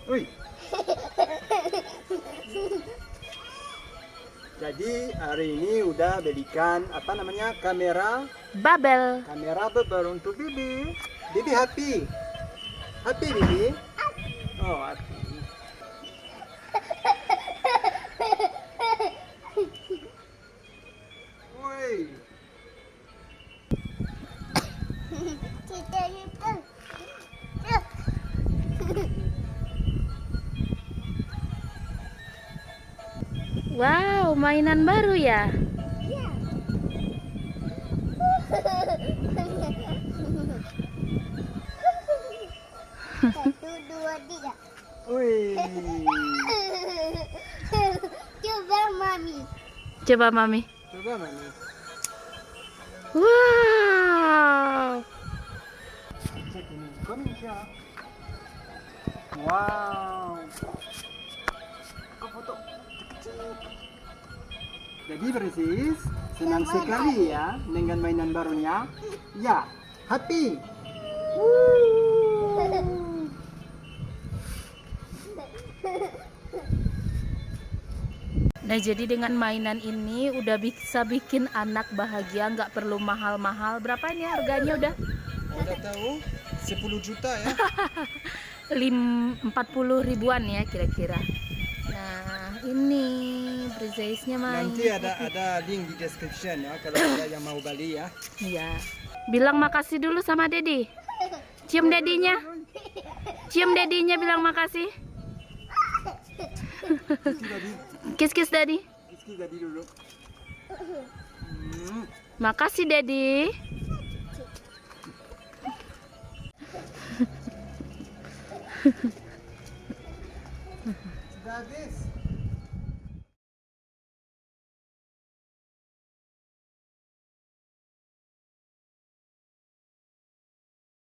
Wih. Jadi hari ini udah belikan apa namanya kamera bubble untuk Bibi. Bibi happy, Bibi. Oh happy. Woi. Wow, mainan baru ya? Iya. Satu, dua, tiga. Wih. Coba mami. Coba Mami. Coba mana? Wow. Cek ini. Komentar. Wow. Kau foto. Jadi Princess, senang sekali ya dengan mainan barunya. Ya, happy. Nah, jadi dengan mainan ini udah bisa bikin anak bahagia, nggak perlu mahal-mahal. Berapa ini harganya udah? Udah tahu 10 juta ya. 40 ribuan ya kira-kira. Nah, ini Princess-nya main. Nanti ada link di description ya kalau ada yang mau beli ya. Iya. Bilang makasih dulu sama Dedi. Cium dedinya. Cium dedinya, bilang makasih. Kiss-kiss Dedi. Rizky jadi dulu. Makasih Dedi. Sudah habis.